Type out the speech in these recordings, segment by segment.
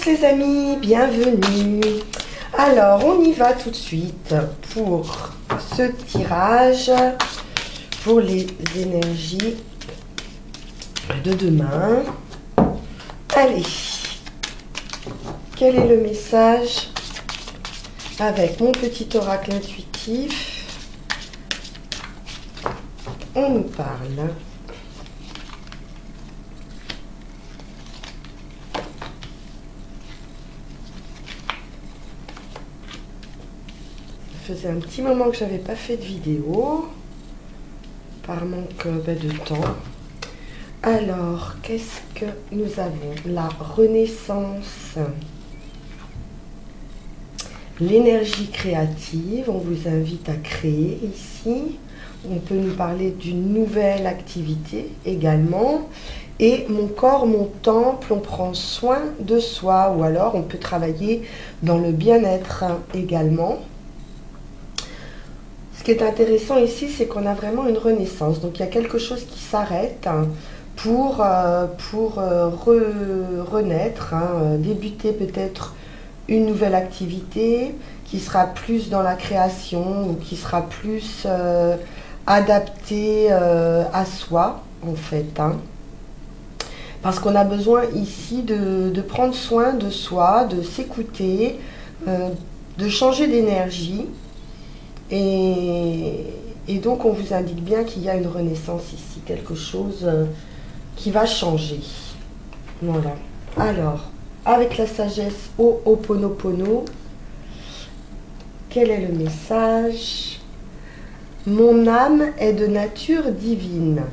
tous les amis, bienvenue. Alors, on y va tout de suite pour ce tirage pour les énergies de demain. Allez, quel est le message avec mon petit oracle intuitif? On nous parle. Ça faisait un petit moment que j'avais pas fait de vidéo par manque de temps. Alors, qu'est-ce que nous avons? La renaissance, l'énergie créative. On vous invite à créer ici. On peut nous parler d'une nouvelle activité également. Et mon corps, mon temple, on prend soin de soi. Ou alors, on peut travailler dans le bien-être également. Ce qui est intéressant ici, c'est qu'on a vraiment une renaissance. Donc, il y a quelque chose qui s'arrête pour renaître, débuter peut-être une nouvelle activité qui sera plus dans la création ou qui sera plus adaptée à soi, en fait. Parce qu'on a besoin ici de prendre soin de soi, de s'écouter, de changer d'énergie. Et donc, on vous indique bien qu'il y a une renaissance ici, quelque chose qui va changer. Voilà. Alors, avec la sagesse Ho'oponopono, quel est le message? Mon âme est de nature divine.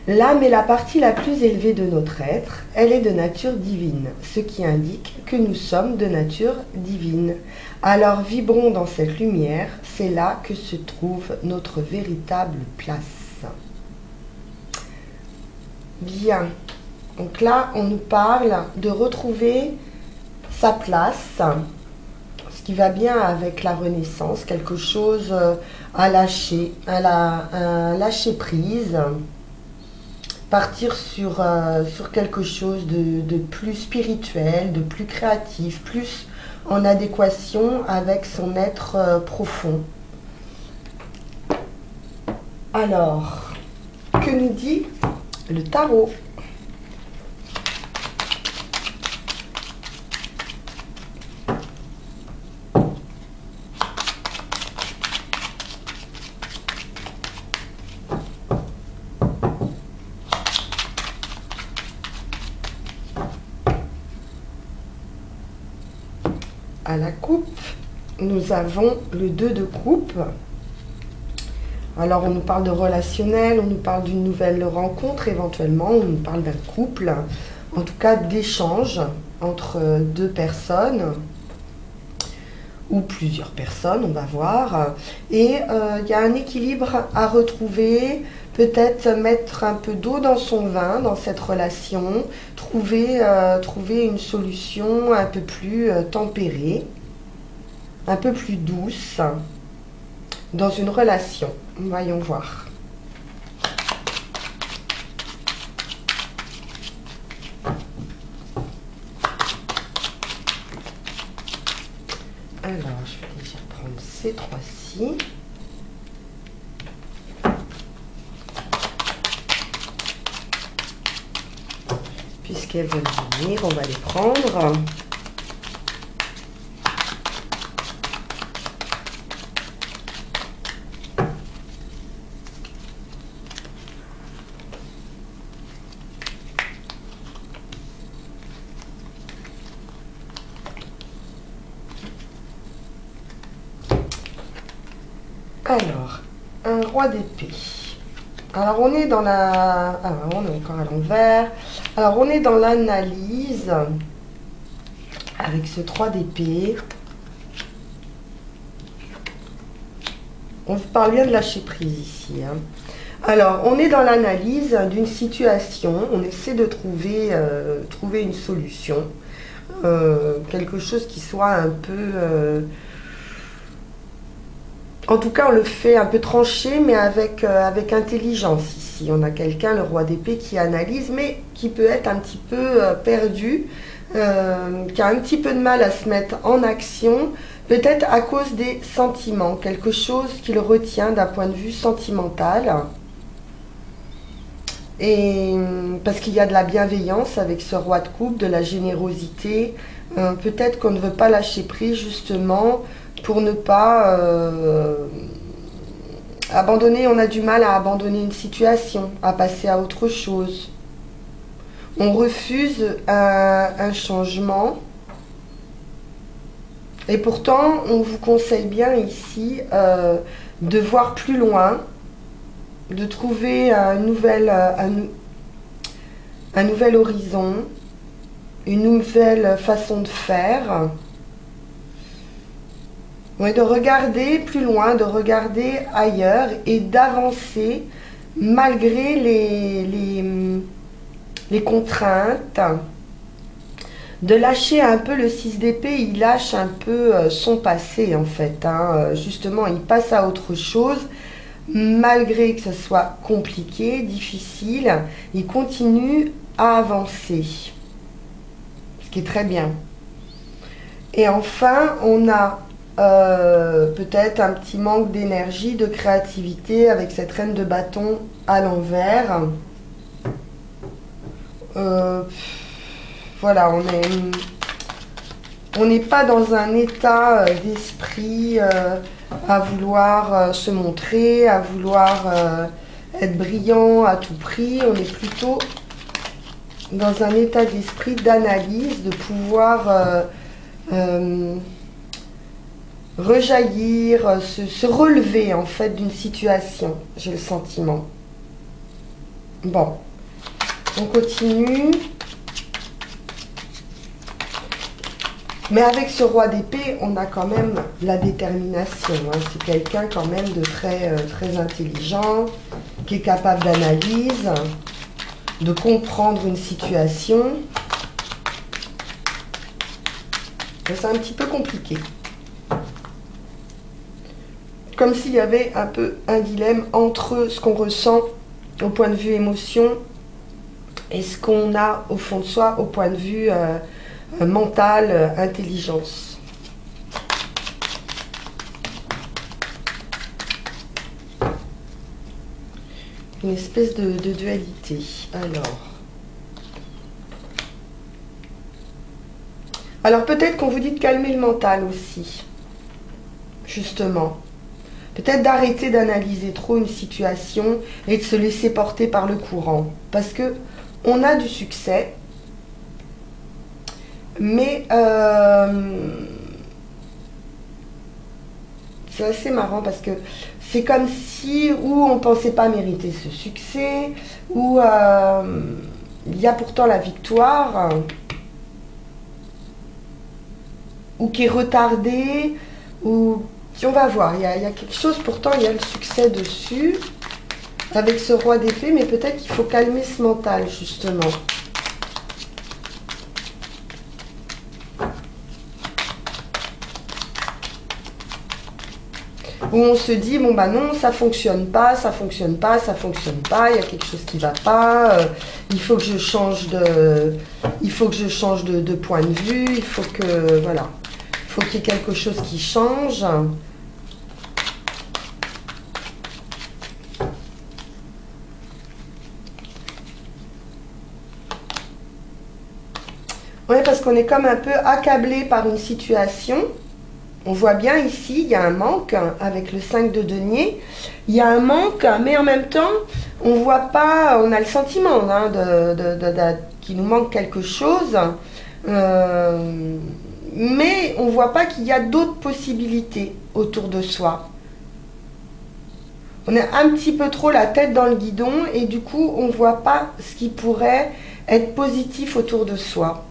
L'âme est la partie la plus élevée de notre être. Elle est de nature divine, ce qui indique que nous sommes de nature divine. Alors vibrons dans cette lumière, c'est là que se trouve notre véritable place. Bien, donc là on nous parle de retrouver sa place, ce qui va bien avec la renaissance, quelque chose à lâcher, un lâcher prise. Partir sur quelque chose de plus spirituel, de plus créatif, plus en adéquation avec son être profond. Alors, que nous dit le tarot? À la coupe, nous avons le 2 de coupe. Alors, on nous parle de relationnel, on nous parle d'une nouvelle rencontre éventuellement, on nous parle d'un couple, en tout cas d'échange entre deux personnes ou plusieurs personnes, on va voir. Et il y a un équilibre à retrouver, peut-être mettre un peu d'eau dans son vin dans cette relation, trouver une solution un peu plus tempérée, un peu plus douce dans une relation. Voyons voir. Alors, je vais déjà prendre ces trois-ci. Puisqu'elles veulent venir, on va les prendre. Alors, un roi d'épée. Alors, on est dans la... Ah, on est encore à l'envers. Alors, on est dans l'analyse avec ce 3 d'épée. On vous parle bien de lâcher prise ici. Alors, on est dans l'analyse d'une situation. On essaie de trouver une solution. Quelque chose qui soit un peu... En tout cas, on le fait un peu tranché, mais avec intelligence ici. On a quelqu'un, le roi d'épée, qui analyse, mais qui peut être un petit peu perdu qui a un petit peu de mal à se mettre en action, peut-être à cause des sentiments, quelque chose qui le retient d'un point de vue sentimental. Et parce qu'il y a de la bienveillance avec ce roi de coupe, de la générosité, peut-être qu'on ne veut pas lâcher prise justement pour ne pas abandonner, on a du mal à abandonner une situation, à passer à autre chose. On refuse un changement. Et pourtant, on vous conseille bien ici de voir plus loin, de trouver un nouvel horizon, une nouvelle façon de faire. Oui, de regarder plus loin, de regarder ailleurs et d'avancer malgré les contraintes. De lâcher un peu le 6 d'épée, il lâche un peu son passé en fait. Justement, il passe à autre chose. Malgré que ce soit compliqué, difficile, il continue à avancer. Ce qui est très bien. Et enfin, on a peut-être un petit manque d'énergie, de créativité avec cette reine de bâton à l'envers. Voilà, on n'est pas dans un état d'esprit à vouloir se montrer, à vouloir être brillant à tout prix. On est plutôt dans un état d'esprit d'analyse, de pouvoir rejaillir, se relever en fait d'une situation, j'ai le sentiment. Bon, on continue. Mais avec ce roi d'épée, on a quand même la détermination. C'est quelqu'un quand même de très intelligent, qui est capable d'analyse, de comprendre une situation. C'est un petit peu compliqué. Comme s'il y avait un peu un dilemme entre ce qu'on ressent au point de vue émotion et ce qu'on a au fond de soi au point de vue mental, intelligence. Une espèce de dualité. Alors peut-être qu'on vous dit de calmer le mental aussi, justement. Peut-être d'arrêter d'analyser trop une situation et de se laisser porter par le courant. Parce que on a du succès, mais c'est assez marrant parce que c'est comme si ou on ne pensait pas mériter ce succès, ou il y a pourtant la victoire, ou qui est retardée, ou si on va voir, il y a quelque chose, pourtant il y a le succès dessus, avec ce roi d'épée, mais peut-être qu'il faut calmer ce mental justement. Où on se dit, bon bah non, ça fonctionne pas, ça fonctionne pas, ça fonctionne pas, il y a quelque chose qui va pas, il faut que je change de point de vue, il faut que, voilà, il faut qu'il y ait quelque chose qui change. Oui, parce qu'on est comme un peu accablé par une situation. On voit bien ici, il y a un manque avec le 5 de denier. Il y a un manque, mais en même temps, on voit pas, on a le sentiment qu'il nous manque quelque chose. Mais on voit pas qu'il y a d'autres possibilités autour de soi. On a un petit peu trop la tête dans le guidon et du coup, on voit pas ce qui pourrait être positif autour de soi.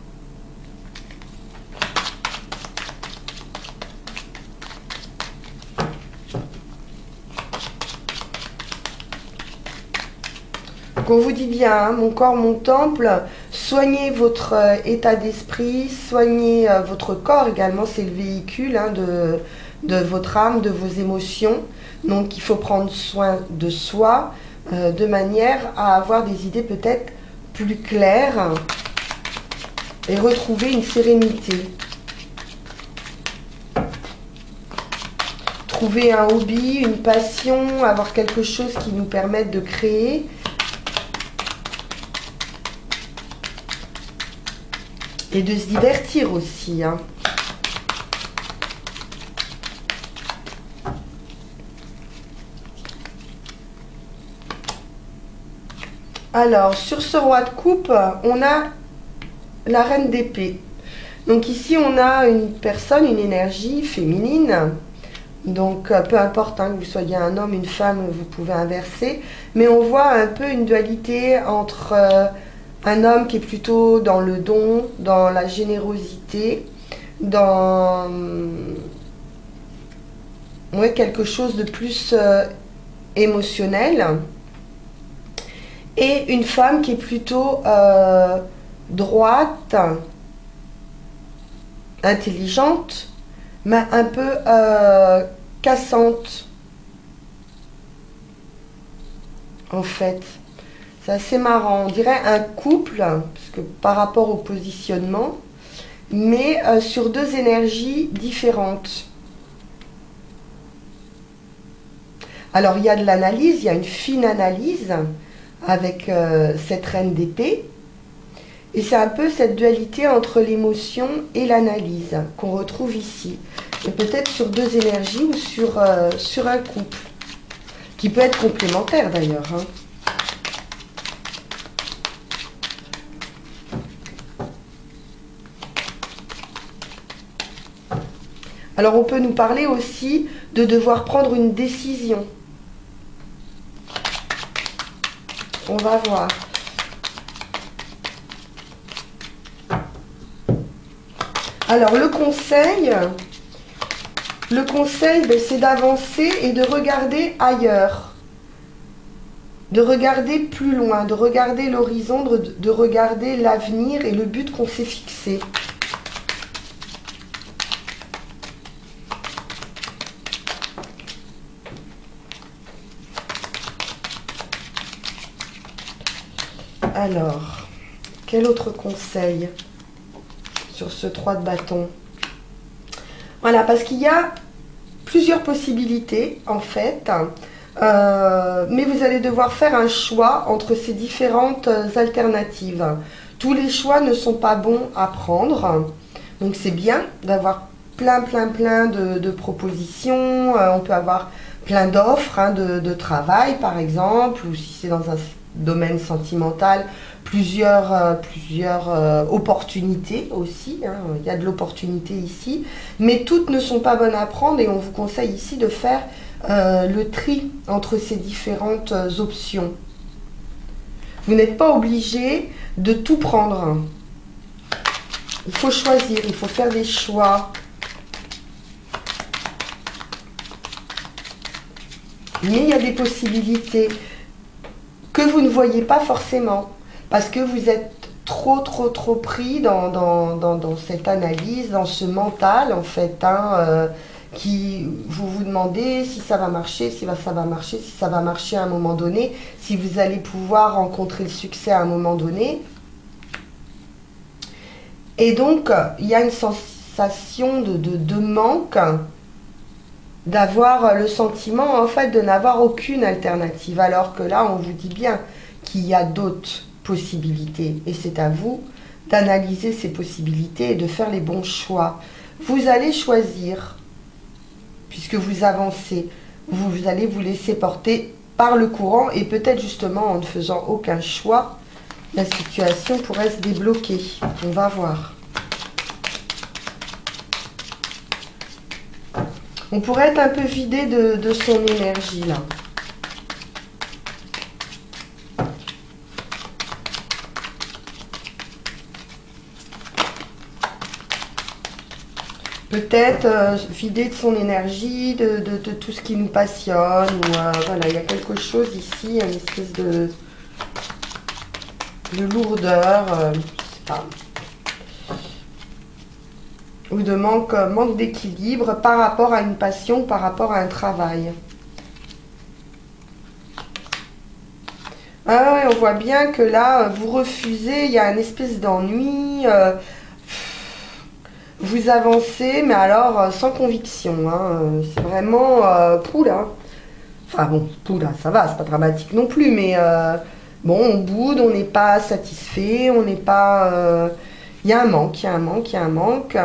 On vous dit bien, hein, mon corps, mon temple, soignez votre état d'esprit, soignez votre corps également, c'est le véhicule hein, de votre âme, de vos émotions. Donc il faut prendre soin de soi de manière à avoir des idées peut-être plus claires. et retrouver une sérénité. Trouver un hobby, une passion, avoir quelque chose qui nous permette de créer. Et de se divertir aussi, hein. Alors, sur ce roi de coupe, on a la reine d'épée. Donc ici, on a une personne, une énergie féminine. Donc, peu importe hein, que vous soyez un homme, une femme, vous pouvez inverser. Mais on voit un peu une dualité entre un homme qui est plutôt dans le don, dans la générosité, dans ouais, quelque chose de plus émotionnel. Et une femme qui est plutôt droite, intelligente, mais un peu cassante. En fait, c'est assez marrant. On dirait un couple, parce que par rapport au positionnement, mais sur deux énergies différentes. Alors, il y a de l'analyse, il y a une fine analyse avec cette reine d'épée. Et c'est un peu cette dualité entre l'émotion et l'analyse qu'on retrouve ici. Et peut-être sur deux énergies ou sur un couple, qui peut être complémentaire d'ailleurs, hein. Alors on peut nous parler aussi de devoir prendre une décision. On va voir. Alors le conseil, ben, c'est d'avancer et de regarder ailleurs. De regarder plus loin, de regarder l'horizon, de regarder l'avenir et le but qu'on s'est fixé. Alors, quel autre conseil sur ce 3 de bâton? Voilà, parce qu'il y a plusieurs possibilités, en fait. Mais vous allez devoir faire un choix entre ces différentes alternatives. Tous les choix ne sont pas bons à prendre. Donc, c'est bien d'avoir plein de propositions. On peut avoir plein d'offres hein, de travail, par exemple, ou si c'est dans un domaine sentimental, plusieurs opportunités aussi, hein. Il y a de l'opportunité ici, mais toutes ne sont pas bonnes à prendre et on vous conseille ici de faire le tri entre ces différentes options. Vous n'êtes pas obligé de tout prendre. Il faut choisir, il faut faire des choix. Mais il y a des possibilités que vous ne voyez pas forcément, parce que vous êtes trop pris dans cette analyse, dans ce mental en fait, hein, qui vous demandez si ça va marcher, si ça va marcher, si ça va marcher à un moment donné, si vous allez pouvoir rencontrer le succès à un moment donné. Et donc, il y a une sensation de manque, d'avoir le sentiment en fait de n'avoir aucune alternative, alors que là on vous dit bien qu'il y a d'autres possibilités et c'est à vous d'analyser ces possibilités et de faire les bons choix. Vous allez choisir, puisque vous avancez, vous allez vous laisser porter par le courant et peut-être justement en ne faisant aucun choix, la situation pourrait se débloquer. On va voir. On pourrait être un peu vidé de son énergie là. Peut-être vidé de son énergie, de tout ce qui nous passionne. Ou, voilà, il y a quelque chose ici, une espèce de lourdeur, je sais pas. Ou de manque d'équilibre par rapport à une passion, par rapport à un travail. Ah ouais, on voit bien que là, vous refusez, il y a une espèce d'ennui. Vous avancez, mais alors sans conviction. Hein, c'est vraiment poula. Enfin bon, poula, ça va, c'est pas dramatique non plus, mais bon, on boude, on n'est pas satisfait, on n'est pas. Il y a un manque, il y a un manque, il y a un manque.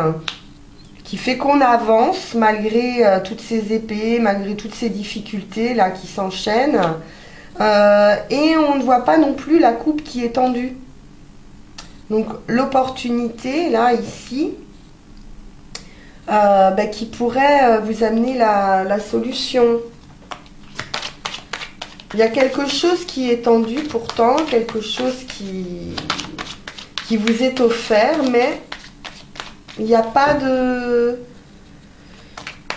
Qui fait qu'on avance malgré toutes ces épées, malgré toutes ces difficultés là qui s'enchaînent. Et on ne voit pas non plus la coupe qui est tendue. Donc l'opportunité, là, ici, qui pourrait vous amener la solution. Il y a quelque chose qui est tendu pourtant, quelque chose qui vous est offert, mais il n'y a pas de...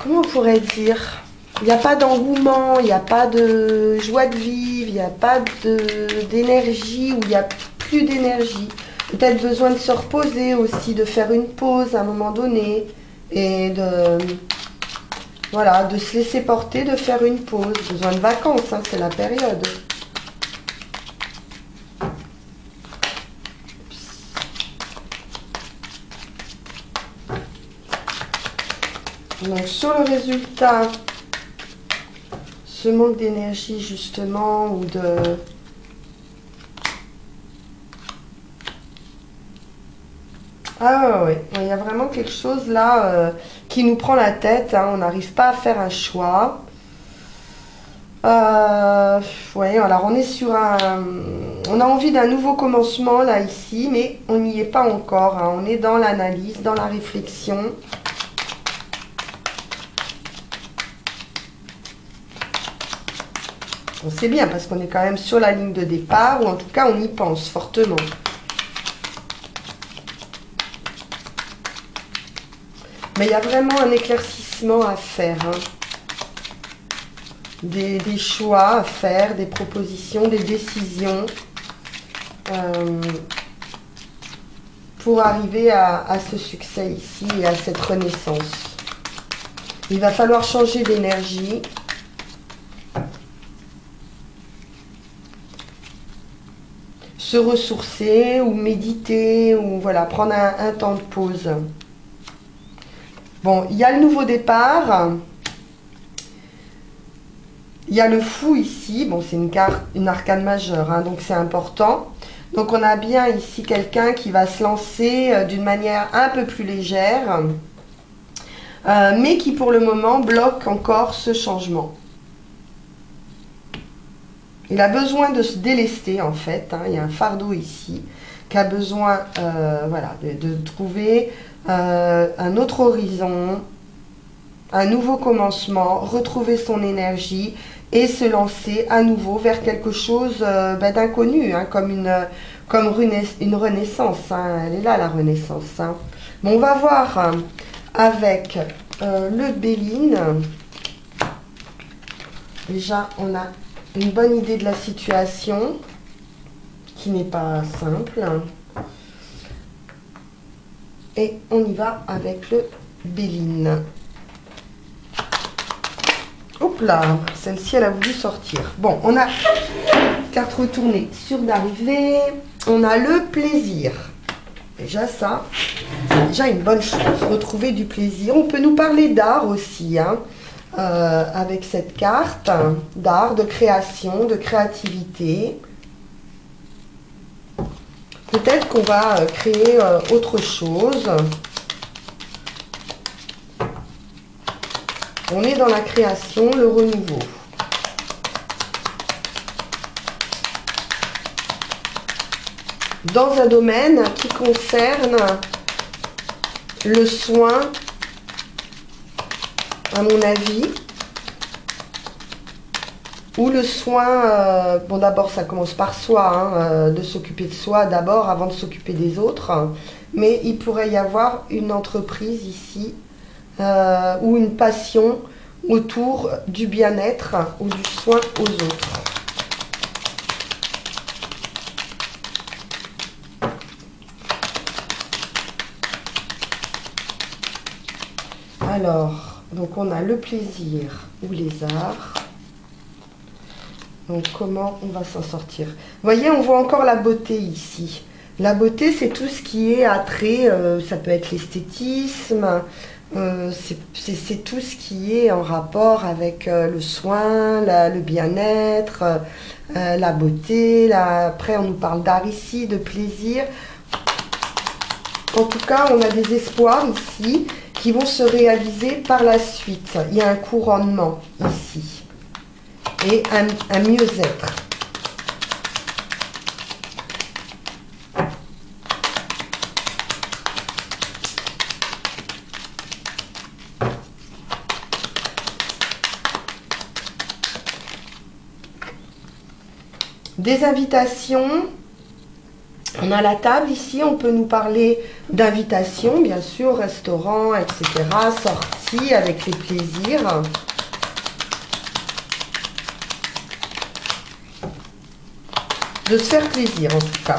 Comment on pourrait dire? Il n'y a pas d'engouement, il n'y a pas de joie de vivre, il n'y a pas d'énergie, ou il n'y a plus d'énergie. Peut-être besoin de se reposer aussi, de faire une pause à un moment donné, et voilà, de se laisser porter, de faire une pause. Besoin de vacances, hein, c'est la période. Donc sur le résultat, ce manque d'énergie justement, ou de... Ah ouais, il y a vraiment quelque chose là qui nous prend la tête, hein, on n'arrive pas à faire un choix. Ouais, alors on est sur un... On a envie d'un nouveau commencement là ici, mais on n'y est pas encore, hein, on est dans l'analyse, dans la réflexion. On sait bien parce qu'on est quand même sur la ligne de départ, ou en tout cas on y pense fortement. Mais il y a vraiment un éclaircissement à faire. Hein. Des choix à faire, des propositions, des décisions. Pour arriver à ce succès ici et à cette renaissance. Il va falloir changer d'énergie. Se ressourcer ou méditer, ou voilà, prendre un temps de pause. Bon, il y a le nouveau départ. Il y a le fou ici. Bon, c'est une carte, une arcane majeure, hein, donc c'est important. Donc on a bien ici quelqu'un qui va se lancer d'une manière un peu plus légère, mais qui pour le moment bloque encore ce changement. Il a besoin de se délester en fait, hein. Il y a un fardeau ici qui a besoin voilà, de trouver un autre horizon, un nouveau commencement, retrouver son énergie et se lancer à nouveau vers quelque chose d'inconnu, hein, comme une renaissance. Hein. Elle est là la renaissance. Hein. Bon, on va voir avec le Béline. Déjà, on a une bonne idée de la situation qui n'est pas simple. Et on y va avec le Béline. Hop là, celle-ci elle a voulu sortir. Bon, on a carte retournée sur d'arrivée. On a le plaisir. Déjà ça, c'est déjà une bonne chose. Retrouver du plaisir. On peut nous parler d'art aussi, hein, avec cette carte. D'art, de création, de créativité. Peut-être qu'on va créer autre chose. On est dans la création, le renouveau. Dans un domaine qui concerne le soin, à mon avis, ou le soin, bon d'abord ça commence par soi, hein, de s'occuper de soi d'abord avant de s'occuper des autres, mais il pourrait y avoir une entreprise ici, ou une passion autour du bien-être ou du soin aux autres. Alors, donc on a le plaisir ou les arts. Donc comment on va s'en sortir? Vous voyez, on voit encore la beauté ici. La beauté, c'est tout ce qui est attrait, ça peut être l'esthétisme, c'est tout ce qui est en rapport avec le soin, le bien-être, la beauté. Après, on nous parle d'art ici, de plaisir. En tout cas, on a des espoirs ici qui vont se réaliser par la suite. Il y a un couronnement ici et un mieux-être. Des invitations. On a la table ici, on peut nous parler d'invitations, bien sûr, restaurant, etc. Sortie avec les plaisirs. De se faire plaisir en tout cas.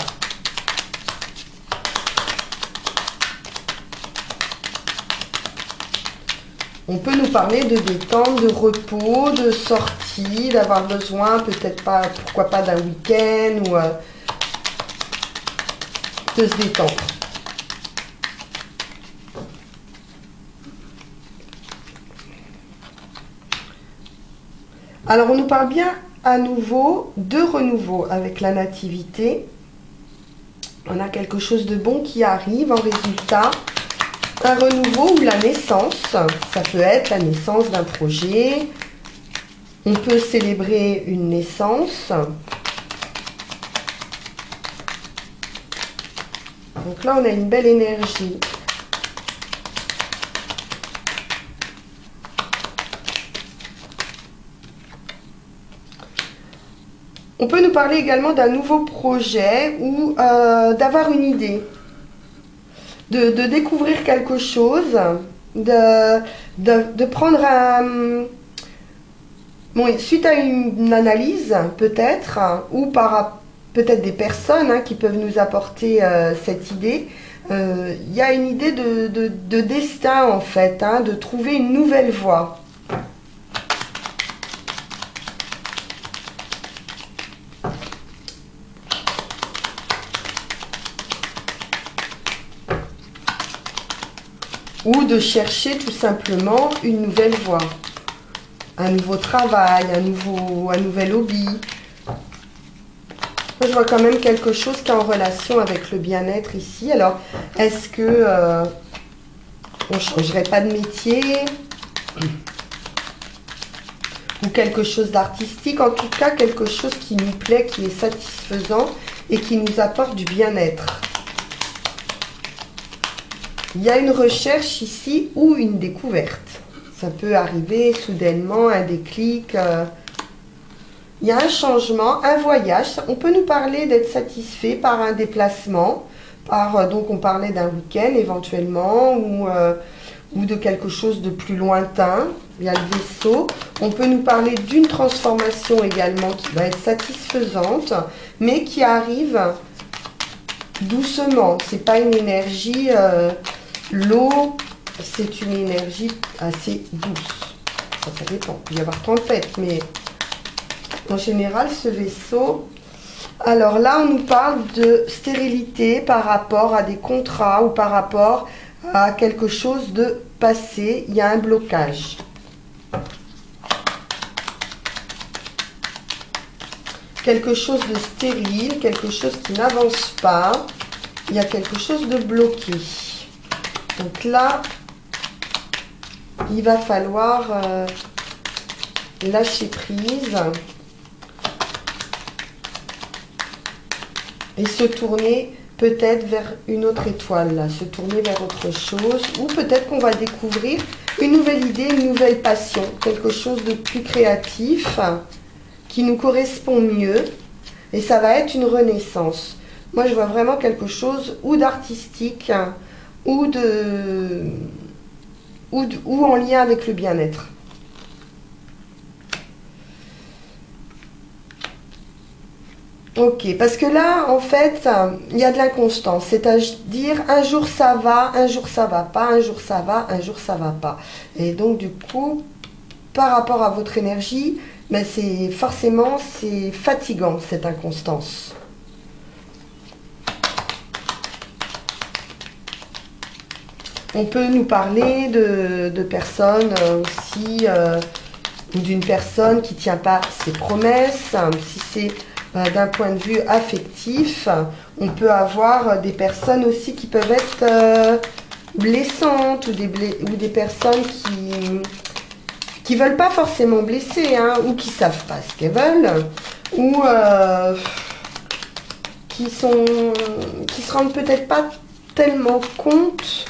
On peut nous parler de détente, de repos, de sortie, d'avoir besoin, peut-être pas, pourquoi pas d'un week-end ou de se détendre. Alors on nous parle bien à nouveau de renouveau avec la nativité. On a quelque chose de bon qui arrive en résultat. Un renouveau ou la naissance, ça peut être la naissance d'un projet. On peut célébrer une naissance. Donc là, on a une belle énergie. On peut nous parler également d'un nouveau projet ou d'avoir une idée. De découvrir quelque chose, de prendre un... Bon, suite à une analyse, peut-être, ou par peut-être des personnes qui peuvent nous apporter cette idée, il y a une idée de destin, en fait, de trouver une nouvelle voie. Ou de chercher tout simplement une nouvelle voie, un nouveau travail, un nouvel hobby. Moi, je vois quand même quelque chose qui est en relation avec le bien-être ici. Alors, est-ce que on ne changerait pas de métier ou quelque chose d'artistique? En tout cas, quelque chose qui nous plaît, qui est satisfaisant et qui nous apporte du bien-être. Il y a une recherche ici ou une découverte. Ça peut arriver soudainement, un déclic. Il y a un changement, un voyage. On peut nous parler d'être satisfait par un déplacement. Donc on parlait d'un week-end éventuellement ou de quelque chose de plus lointain. Il y a le vaisseau. On peut nous parler d'une transformation également qui va être satisfaisante, mais qui arrive doucement. C'est pas une énergie... L'eau, c'est une énergie assez douce. Ça dépend. Il peut y avoir tempête, mais en général, ce vaisseau... Alors là, on nous parle de stérilité par rapport à des contrats ou par rapport à quelque chose de passé. Il y a un blocage. Quelque chose de stérile, quelque chose qui n'avance pas. Il y a quelque chose de bloqué. Donc là, il va falloir lâcher prise et se tourner peut-être vers une autre étoile, là, se tourner vers autre chose, ou peut-être qu'on va découvrir une nouvelle idée, une nouvelle passion, quelque chose de plus créatif qui nous correspond mieux, et ça va être une renaissance. Moi, je vois vraiment quelque chose ou d'artistique, ou en lien avec le bien-être. Ok, parce que là, en fait, il y a de l'inconstance. C'est-à-dire, un jour ça va pas, un jour ça va, un jour ça va pas. Et donc, du coup, par rapport à votre énergie, mais c'est forcément, c'est fatigant cette inconstance. On peut nous parler de personnes aussi, ou d'une personne qui ne tient pas ses promesses. Si c'est d'un point de vue affectif, on peut avoir des personnes aussi qui peuvent être blessantes ou des personnes qui veulent pas forcément blesser, hein, ou qui savent pas ce qu'elles veulent, ou qui se rendent peut-être pas tellement compte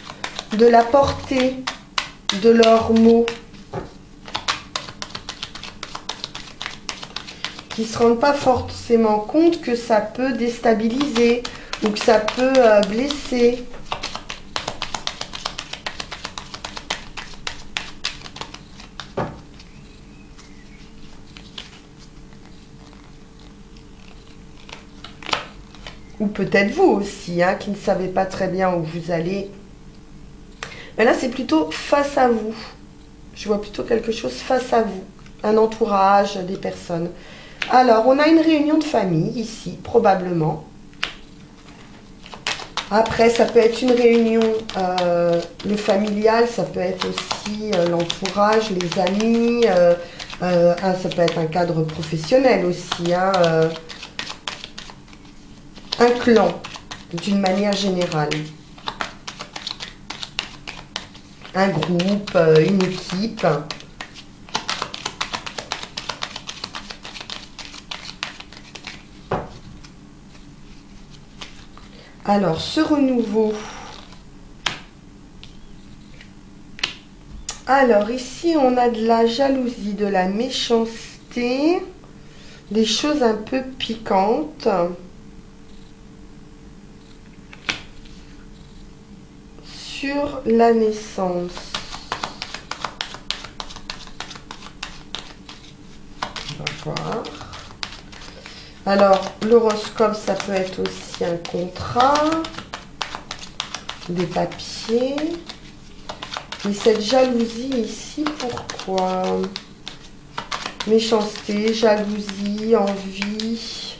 de la portée de leurs mots, qui se rendent pas forcément compte que ça peut déstabiliser ou que ça peut blesser. Ou peut-être vous aussi, hein, qui ne savez pas très bien où vous allez. Mais là, c'est plutôt face à vous. Je vois plutôt quelque chose face à vous. Un entourage, des personnes. Alors, on a une réunion de famille ici, probablement. Après, ça peut être une réunion, le familial, ça peut être aussi l'entourage, les amis. Ça peut être un cadre professionnel aussi, hein, un clan, d'une manière générale. Un groupe, une équipe. Alors, ce renouveau. Alors, ici, on a de la jalousie, de la méchanceté, des choses un peu piquantes. Sur la naissance. On va voir. Alors, l'horoscope, ça peut être aussi un contrat, des papiers. Et cette jalousie ici, pourquoi? Méchanceté, jalousie, envie.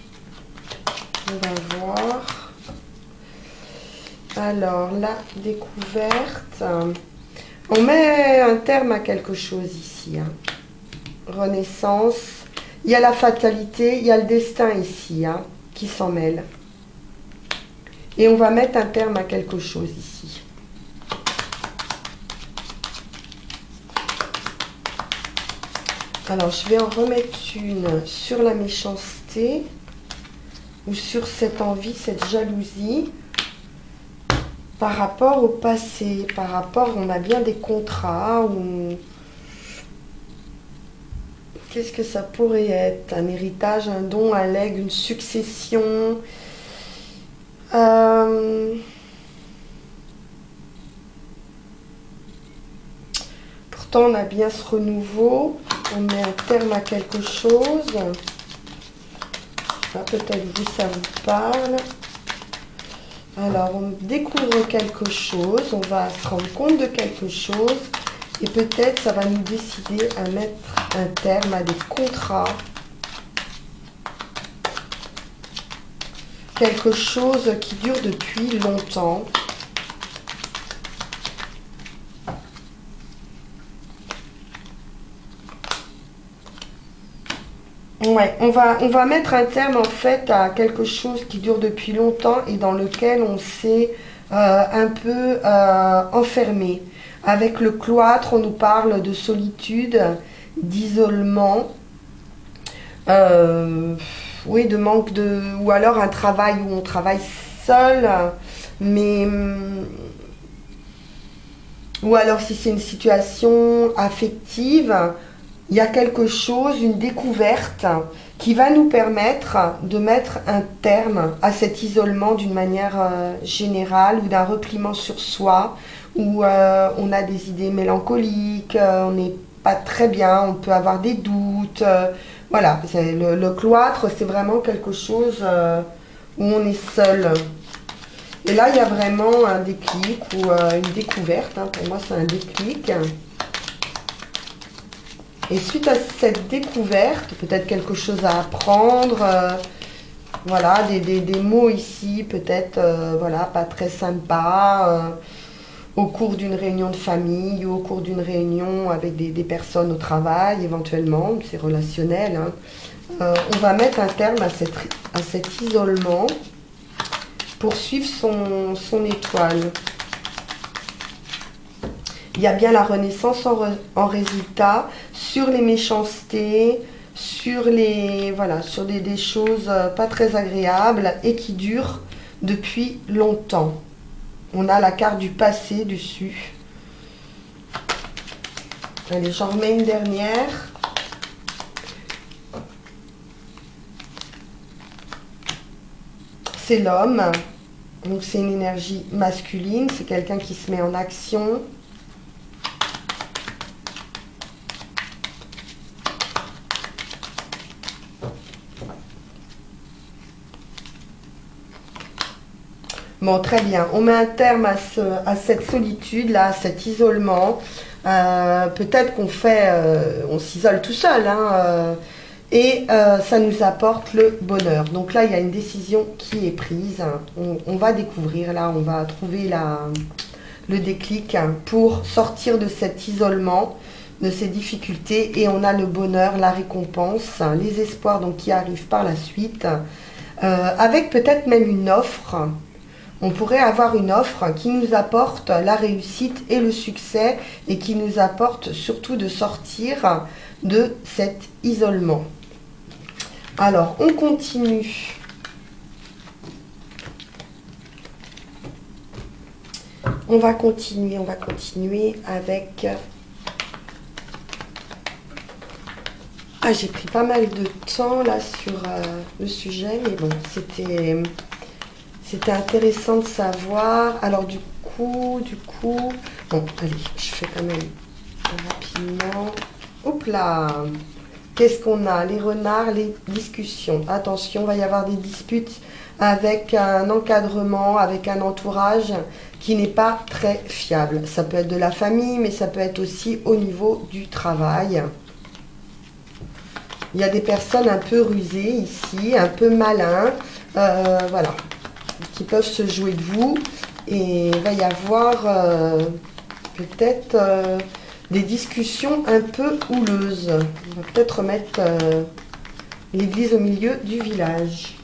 On va voir. Alors, la découverte. On met un terme à quelque chose ici. Hein. Renaissance. Il y a la fatalité, il y a le destin ici, hein, qui s'en mêle. Et on va mettre un terme à quelque chose ici. Alors, je vais en remettre une sur la méchanceté ou sur cette envie, cette jalousie. Par rapport au passé, par rapport, on a bien des contrats ou... Qu'est-ce que ça pourrait être? Un héritage, un don, un legs, une succession. Pourtant, on a bien ce renouveau. On met un terme à quelque chose. Peut-être vous, ça vous parle. Alors, on découvre quelque chose, on va se rendre compte de quelque chose et peut-être ça va nous décider à mettre un terme à des contrats. Quelque chose qui dure depuis longtemps. Ouais, on va mettre un terme en fait à quelque chose qui dure depuis longtemps et dans lequel on s'est un peu enfermé. Avec le cloître, on nous parle de solitude, d'isolement, oui, de manque de... ou alors un travail où on travaille seul, mais... ou alors si c'est une situation affective... Il y a quelque chose, une découverte qui va nous permettre de mettre un terme à cet isolement d'une manière générale ou d'un repliement sur soi où on a des idées mélancoliques, on n'est pas très bien, on peut avoir des doutes. Voilà, le cloître, c'est vraiment quelque chose où on est seul. Et là, il y a vraiment un déclic ou une découverte. Hein, pour moi, c'est un déclic. Et suite à cette découverte, peut-être quelque chose à apprendre, voilà, des mots ici, peut-être, voilà, pas très sympas, au cours d'une réunion de famille ou au cours d'une réunion avec des personnes au travail, éventuellement, c'est relationnel, hein. On va mettre un terme à cet isolement pour suivre son étoile. Il y a bien la renaissance en résultat sur les méchancetés, sur des choses pas très agréables et qui durent depuis longtemps. On a la carte du passé dessus. Allez, j'en remets une dernière. C'est l'homme. Donc c'est une énergie masculine. C'est quelqu'un qui se met en action. Bon, très bien. On met un terme à cette solitude-là, à cet isolement. Peut-être on s'isole tout seul, hein, et ça nous apporte le bonheur. Donc là, il y a une décision qui est prise. On va découvrir, là, on va trouver le déclic pour sortir de cet isolement, de ces difficultés. Et on a le bonheur, la récompense, les espoirs donc, qui arrivent par la suite, avec peut-être même une offre. On pourrait avoir une offre qui nous apporte la réussite et le succès et qui nous apporte surtout de sortir de cet isolement. Alors, on continue. On va continuer avec... Ah, j'ai pris pas mal de temps là sur le sujet, mais bon, C'était intéressant de savoir. Alors du coup, bon, allez, je fais quand même rapidement. Hop là. Qu'est-ce qu'on a? Les renards, les discussions. Attention, il va y avoir des disputes avec un encadrement, avec un entourage qui n'est pas très fiable. Ça peut être de la famille, mais ça peut être aussi au niveau du travail. Il y a des personnes un peu rusées ici, un peu malins. Voilà. Qui peuvent se jouer de vous et il va y avoir peut-être des discussions un peu houleuses. On va peut-être remettre l'église au milieu du village.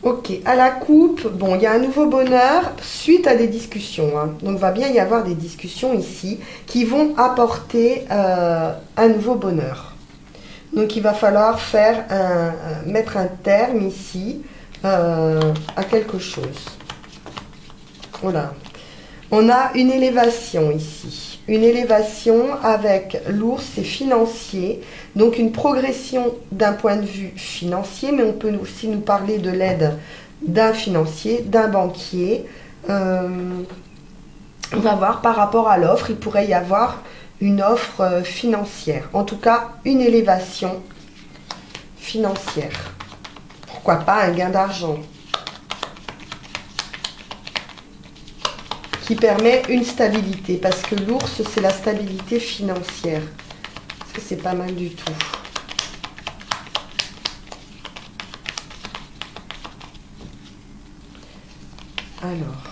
Ok, à la coupe, bon, il y a un nouveau bonheur suite à des discussions, hein. Donc, il va bien y avoir des discussions ici qui vont apporter un nouveau bonheur. Donc, il va falloir mettre un terme ici à quelque chose. Voilà. On a une élévation ici. Une élévation avec l'ours, c'est financier. Donc, une progression d'un point de vue financier, mais on peut aussi nous parler de l'aide d'un financier, d'un banquier. On va voir par rapport à l'offre, il pourrait y avoir une offre financière. En tout cas, une élévation financière. Pourquoi pas un gain d'argent qui permet une stabilité. Parce que l'ours, c'est la stabilité financière. Ça, c'est pas mal du tout. Alors...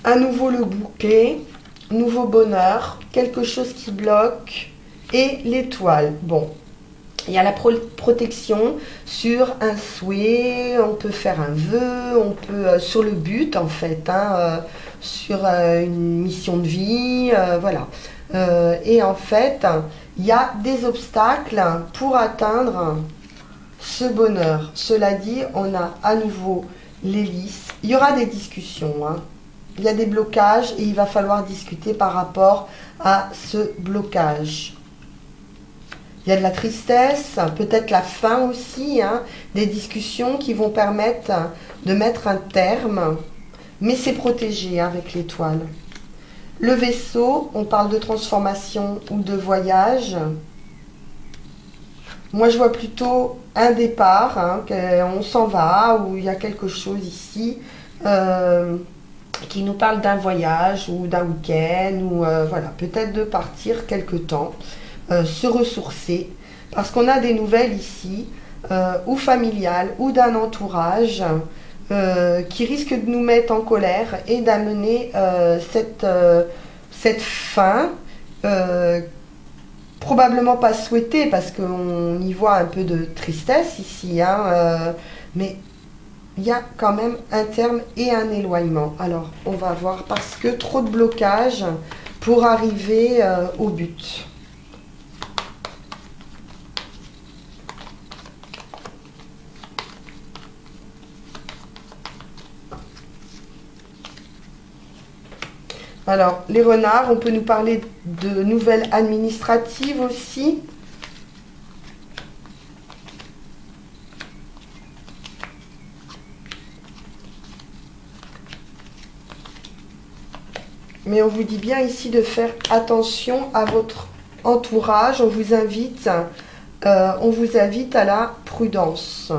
À nouveau le bouquet, nouveau bonheur, quelque chose qui bloque et l'étoile. Bon, il y a la protection sur un souhait, on peut faire un vœu, on peut sur le but en fait, hein, sur une mission de vie, voilà. Et en fait, il y a des obstacles pour atteindre ce bonheur. Cela dit, on a à nouveau l'hélice. Il y aura des discussions, hein. Il y a des blocages et il va falloir discuter par rapport à ce blocage. Il y a de la tristesse, peut-être la faim aussi, hein, des discussions qui vont permettre de mettre un terme, mais c'est protégé avec l'étoile. Le vaisseau, on parle de transformation ou de voyage. Moi, je vois plutôt un départ, hein, on s'en va, ou il y a quelque chose ici qui nous parle d'un voyage ou d'un week-end, ou voilà, peut-être de partir quelque temps, se ressourcer, parce qu'on a des nouvelles ici, ou familiales, ou d'un entourage, qui risque de nous mettre en colère et d'amener cette fin, probablement pas souhaitée, parce qu'on y voit un peu de tristesse ici, hein, mais il y a quand même un terme et un éloignement. Alors, on va voir, parce que trop de blocage pour arriver au but. Alors, les renards, on peut nous parler de nouvelles administratives aussi. Mais on vous dit bien ici de faire attention à votre entourage. On vous invite à la prudence.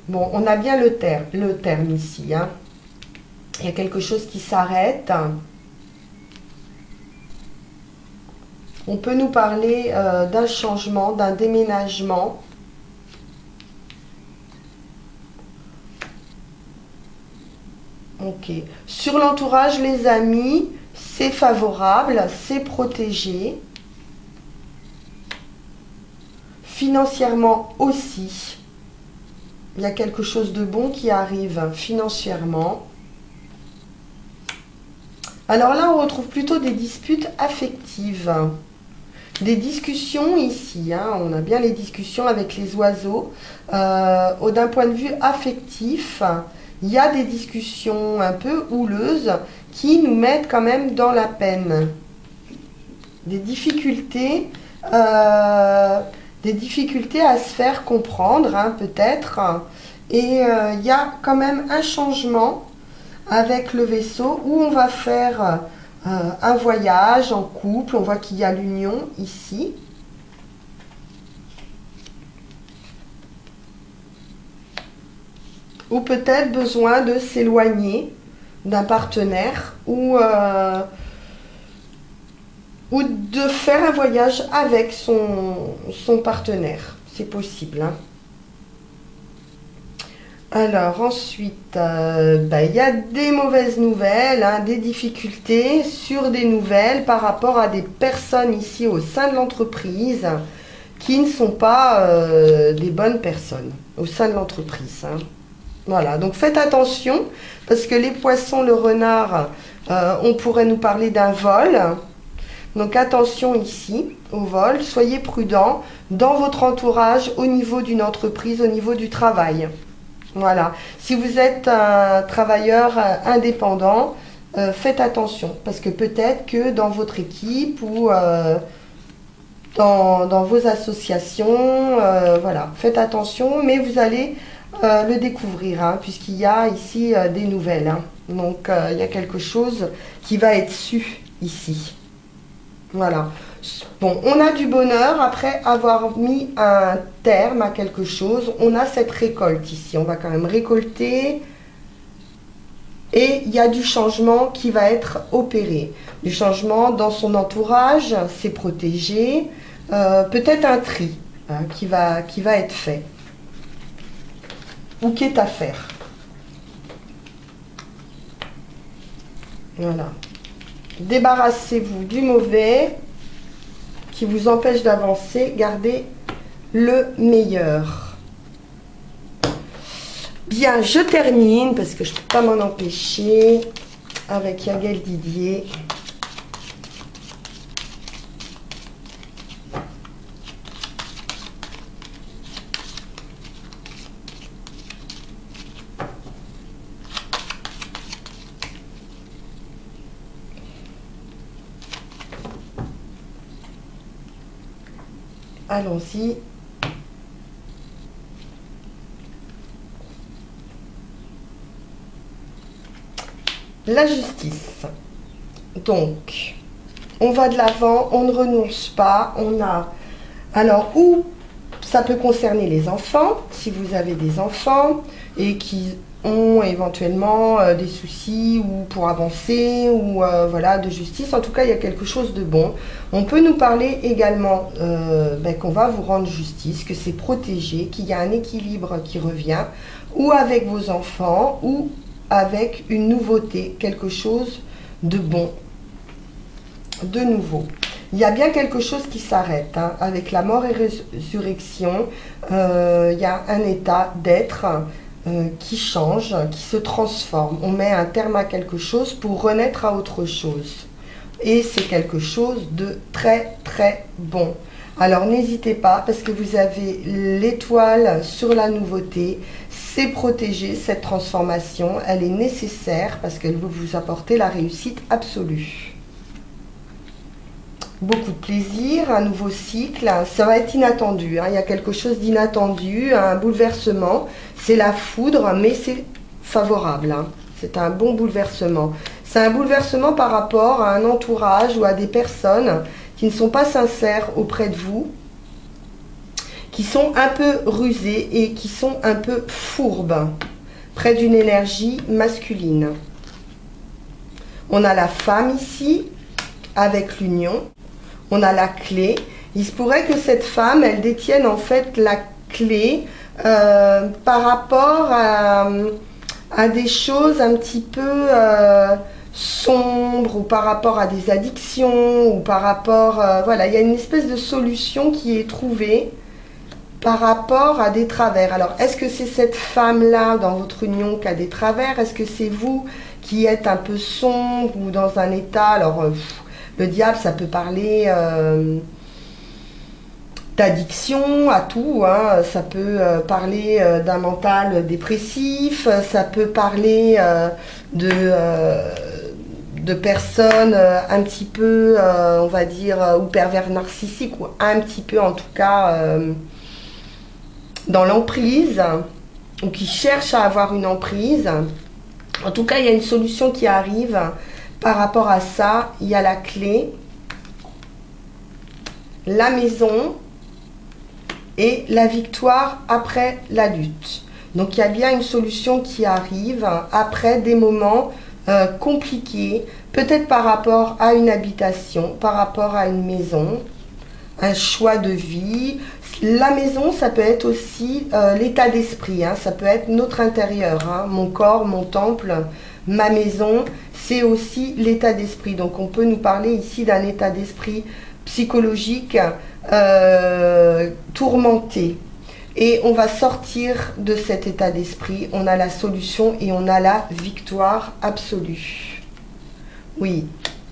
Bon, on a bien le terme ici, hein. Il y a quelque chose qui s'arrête. On peut nous parler d'un changement, d'un déménagement. Ok. Sur l'entourage, les amis, c'est favorable, c'est protégé. Financièrement aussi. Il y a quelque chose de bon qui arrive financièrement. Alors là, on retrouve plutôt des disputes affectives. Des discussions ici, hein, on a bien les discussions avec les oiseaux. D'un point de vue affectif, il y a des discussions un peu houleuses qui nous mettent quand même dans la peine. Des difficultés à se faire comprendre, hein, peut-être. Et il y a quand même un changement avec le vaisseau où on va faire un voyage en couple. On voit qu'il y a l'union ici. Ou peut-être besoin de s'éloigner d'un partenaire ou de faire un voyage avec son partenaire. C'est possible, hein. Alors ensuite, il y a des mauvaises nouvelles, hein, des difficultés sur des nouvelles par rapport à des personnes ici au sein de l'entreprise qui ne sont pas des bonnes personnes au sein de l'entreprise, hein. Voilà, donc faites attention parce que les poissons, le renard, on pourrait nous parler d'un vol. Donc attention ici au vol, soyez prudents dans votre entourage au niveau d'une entreprise, au niveau du travail. Voilà, si vous êtes un travailleur indépendant, faites attention parce que peut-être que dans votre équipe ou dans vos associations, voilà, faites attention, mais vous allez le découvrir, hein, puisqu'il y a ici des nouvelles, hein. Donc il y a quelque chose qui va être su ici. Voilà. Bon, on a du bonheur après avoir mis un terme à quelque chose. On a cette récolte ici. On va quand même récolter. Et il y a du changement qui va être opéré. Du changement dans son entourage, c'est protégé. Peut-être un tri, hein, qui va être fait. Ou qui est à faire. Voilà. Débarrassez-vous du mauvais qui vous empêche d'avancer. Gardez le meilleur. Bien, je termine parce que je ne peux pas m'en empêcher avec Yael Didier. allons-y. La justice. Donc, on va de l'avant, on ne renonce pas. On a... Alors, où ça peut concerner les enfants, si vous avez des enfants et qui ont éventuellement des soucis ou pour avancer ou voilà, de justice. En tout cas, il y a quelque chose de bon. On peut nous parler également qu'on va vous rendre justice, que c'est protégé, qu'il y a un équilibre qui revient, ou avec vos enfants, ou avec une nouveauté, quelque chose de bon, de nouveau. Il y a bien quelque chose qui s'arrête, hein. Avec la mort et résurrection, il y a un état d'être qui change, qui se transforme. On met un terme à quelque chose pour renaître à autre chose. Et c'est quelque chose de très très bon. Alors n'hésitez pas, parce que vous avez l'étoile sur la nouveauté. C'est protégé, cette transformation. Elle est nécessaire parce qu'elle veut vous apporter la réussite absolue. Beaucoup de plaisir, un nouveau cycle, ça va être inattendu, hein. Il y a quelque chose d'inattendu, un bouleversement, c'est la foudre, mais c'est favorable, hein. C'est un bon bouleversement. C'est un bouleversement par rapport à un entourage ou à des personnes qui ne sont pas sincères auprès de vous, qui sont un peu rusées et qui sont un peu fourbes, près d'une énergie masculine. On a la femme ici, avec l'union. On a la clé. Il se pourrait que cette femme, elle détienne en fait la clé par rapport à des choses un petit peu sombres, ou par rapport à des addictions, ou par rapport... voilà, il y a une espèce de solution qui est trouvée par rapport à des travers. Alors, est-ce que c'est cette femme-là dans votre union qui a des travers? Est-ce que c'est vous qui êtes un peu sombre ou dans un état... Alors... le diable, ça peut parler d'addiction à tout, hein. Ça peut parler d'un mental dépressif, ça peut parler de personnes un petit peu, on va dire, ou pervers narcissiques, ou un petit peu en tout cas dans l'emprise, ou qui cherchent à avoir une emprise. En tout cas, il y a une solution qui arrive. Par rapport à ça, il y a la clé, la maison et la victoire après la lutte. Donc, il y a bien une solution qui arrive après des moments compliqués, peut-être par rapport à une habitation, par rapport à une maison, un choix de vie. La maison, ça peut être aussi l'état d'esprit, hein, ça peut être notre intérieur, hein, mon corps, mon temple, ma maison, c'est aussi l'état d'esprit. Donc on peut nous parler ici d'un état d'esprit psychologique tourmenté. Et on va sortir de cet état d'esprit, on a la solution et on a la victoire absolue. Oui,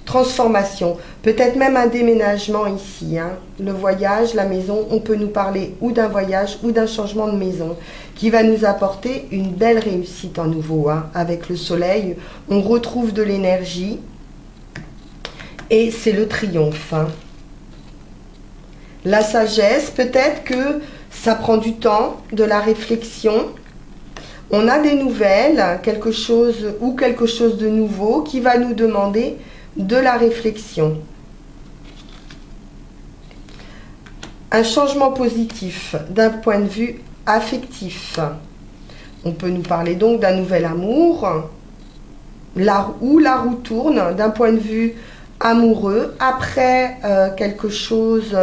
transformation, peut-être même un déménagement ici, hein. Le voyage, la maison, on peut nous parler ou d'un voyage ou d'un changement de maison qui va nous apporter une belle réussite en nouveau, hein. Avec le soleil, on retrouve de l'énergie et c'est le triomphe, hein. La sagesse, peut-être que ça prend du temps, de la réflexion. On a des nouvelles, quelque chose de nouveau qui va nous demander de la réflexion. Un changement positif d'un point de vue affectif. On peut nous parler donc d'un nouvel amour, où la roue tourne d'un point de vue amoureux, après quelque chose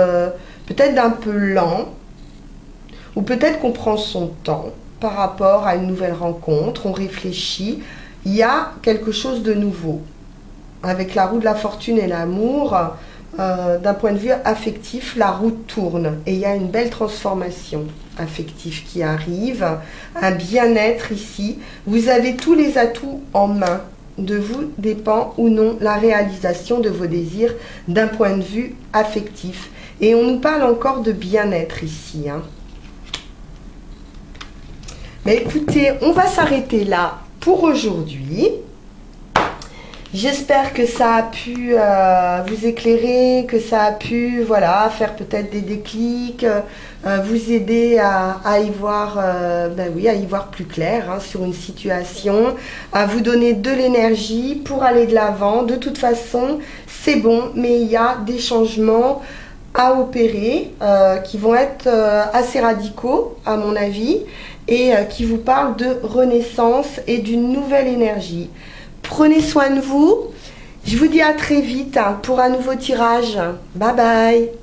peut-être d'un peu lent, ou peut-être qu'on prend son temps par rapport à une nouvelle rencontre, on réfléchit, il y a quelque chose de nouveau. Avec la roue de la fortune et l'amour, d'un point de vue affectif, la roue tourne et il y a une belle transformation affective qui arrive, un bien-être ici. Vous avez tous les atouts en main. De vous dépend ou non la réalisation de vos désirs d'un point de vue affectif. Et on nous parle encore de bien-être ici, hein. Mais écoutez, on va s'arrêter là pour aujourd'hui. J'espère que ça a pu vous éclairer, que ça a pu voilà, faire peut-être des déclics, vous aider à y voir, ben oui, à y voir plus clair hein, sur une situation, à vous donner de l'énergie pour aller de l'avant. De toute façon, c'est bon, mais il y a des changements à opérer qui vont être assez radicaux à mon avis et qui vous parlent de renaissance et d'une nouvelle énergie. Prenez soin de vous. Je vous dis à très vite pour un nouveau tirage. Bye bye.